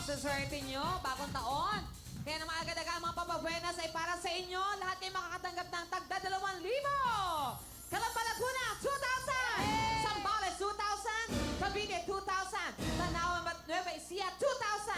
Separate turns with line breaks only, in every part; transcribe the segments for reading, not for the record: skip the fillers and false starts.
sa swerte nyo, bagong taon. Kaya naman agad-agad mga papabuenas ay para sa inyo. Lahat kayo makakatanggap ng tagda 2,000. Calamba Laguna, 2,000. Zambales, 2,000. Cavite, 2,000. Tanawan at Nueva Ecija, 2,000.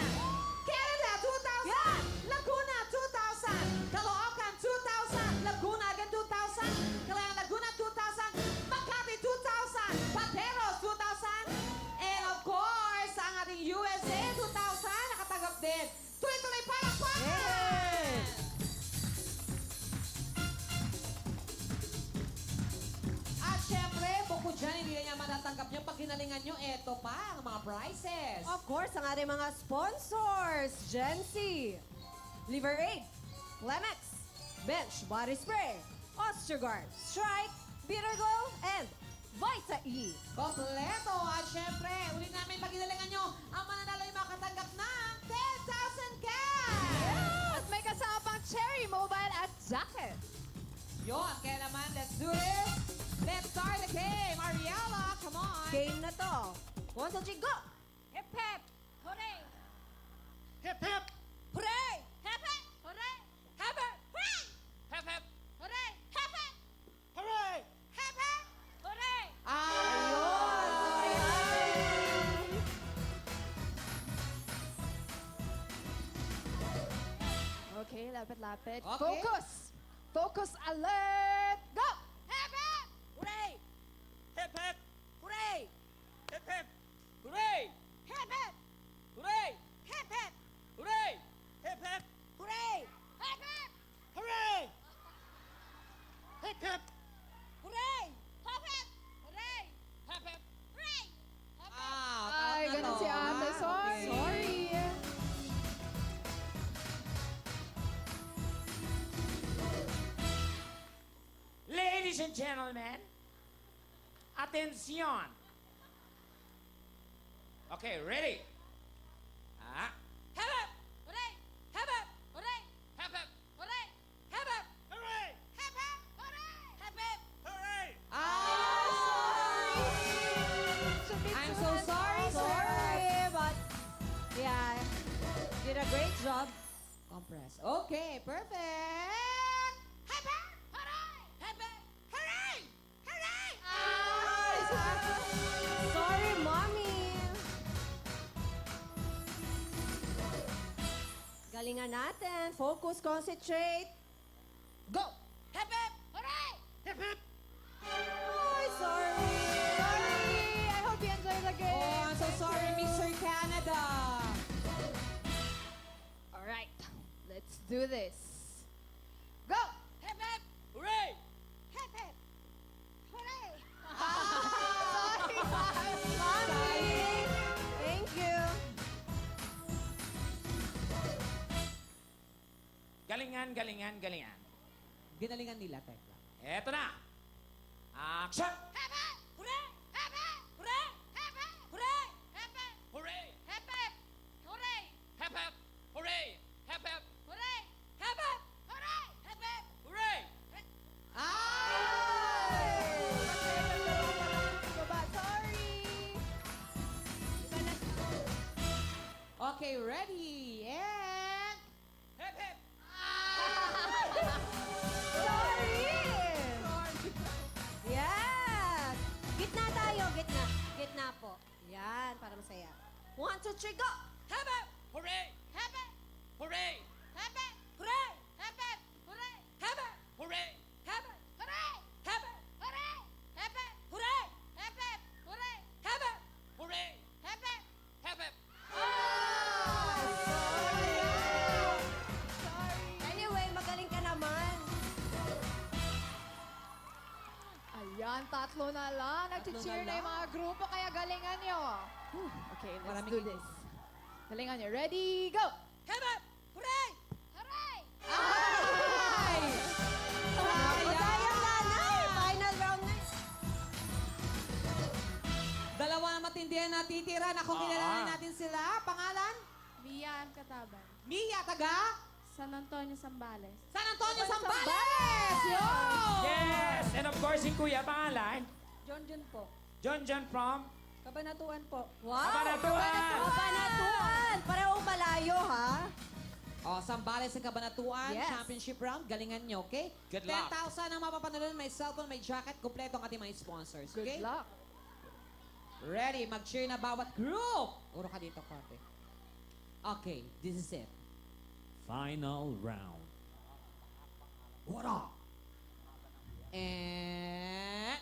Canada, 2,000. Laguna, 2,000. Caloocan, 2,000. Laguna, again, 2,000. Calayan, Laguna, 2,000. Makati, 2,000. Pateros, 2,000. And of course, ang ating USA, 2,000. Nakatanggap din. Tuloy-tuloy palakpakan! At syempre, bukod dyan, hindi na niya matatanggap niyo. Pag hinalingan niyo, eto pa ang mga prizes.
Of course, ang ating mga sponsors, Gency, Liver Aid, Lemex, Bench Body Spray, Osterguard, Strike, Bitter and Vita E.
Kompleto! At syempre, uli namin pag hinalingan niyo, ang mananalo ay makatanggap ng 10,000 cash!
At may kasamang cherry mobile at jacket.
Yun, kaya naman, let's do this! Let's start the game! Ariella, come on!
Game na to. 1, 2, 3, go!
Hip hip! Hooray!
Hip hip!
Hooray!
Hip hip! Hooray! Hip hip! Hooray!
Hip hip!
Hooray! Hip hip!
Hooray!
Hip hip! Hooray! Okay, lapit-lapit.
Okay.
Focus! Focus alert! Go! Hip hip! Hooray!
Hip hip!
Hooray!
Hip hip! Hooray!
Hip hip!
Hooray!
Hip hip!
Hooray! Hip hip!
Hooray! Hip hip!
Hooray! Hip hip!
Hooray! Hip hip! Hooray!
Hip hip!
Hooray!
Ah,
Ay,
tama
ganun
to.
si ate.
Ah,
Sorry.
okay.
Sorry.
Ladies and gentlemen, atención. Okay, ready? Ah. Hip hip!
Hooray! Hip hip! Hooray!
Hip hip!
Hooray! Hip hip!
Hooray!
Hip hip! Hooray! Hip hip!
Hooray!
Ah, I'm so sorry, sir.
Sorry, but yeah, did a great job.
Compress. Okay, perfect.
Hip hip! Hooray! Hip hip! Hooray! Hooray!
Sorry, mommy. Galingan natin. Focus, concentrate.
Go!
Hip hip! Hooray!
Hip hip!
Ay, sorry.
Sorry! I hope you enjoy the game.
Oh, I'm so sorry, Mr. Canada.
All right, let's do this. Go! Hip hip!
Hooray!
Hip hip! Hooray!
Mommy. Thank you.
Galingan, galingan, galingan.
Ginalingan nila, Tekla.
Eto na! Action!
Hip hip! Hooray! Hip hip! Hooray! Hip hip! Hooray! Hip hip!
Hooray!
Hip hip! Hooray!
Hip hip! Hooray! Hip hip!
Hooray! Hip hip! Hooray! Hip hip!
Hooray!
Ay!
Baba, sorry!
Okay, ready. And...
Hip hip!
Sorry. Yes. Gitna tayo, gitna. Gitna po. Yan, para masaya. 1, 2, 3, go!
Hip hip!
Hooray!
Hip hip!
Hooray!
Hip hip! Hooray! Hip hip! Hooray! Hip hip!
Hooray!
Hip hip! Hooray! Hip hip! Hooray! Hip hip! Hooray! Hip hip! Hooray! Hip hip!
Hooray!
Hip hip!
Hip hip!
Anyway, magaling ka naman.
Ayan, tatlo na lang. Nag-cheer na yung mga grupo, kaya galingan nyo. Okay, let's
Maraming
do this. Galingan nyo. Ready, go! Hip hip! Hooray! Hooray!
Ay!
Sayang nanay. Final round na.
Dalawa na matindihan na titira na kung kilalanin natin sila. Pangalan?
Mian Kataban.
Mia, taga?
San Antonio, Zambales.
San Antonio, Zambales! Yun!
Yes! And of course, si Kuya, pangalan?
John po.
John from
Kabanatuan po. Wow!
Kabanatuan!
Kabanatuan! Parehong malayo.
Sambales sa Cabanatuan,
Yes.
championship round. Galingan nyo, okay?
Good luck.
10,000 ang mapapanalunan. May cellphone, may jacket. Kompleto ang ating mga sponsors,
Good
okay?
luck.
Ready, mag-cheer na bawat group. Uro ka dito, Kate. Okay, this is it.
Final round.
What up? And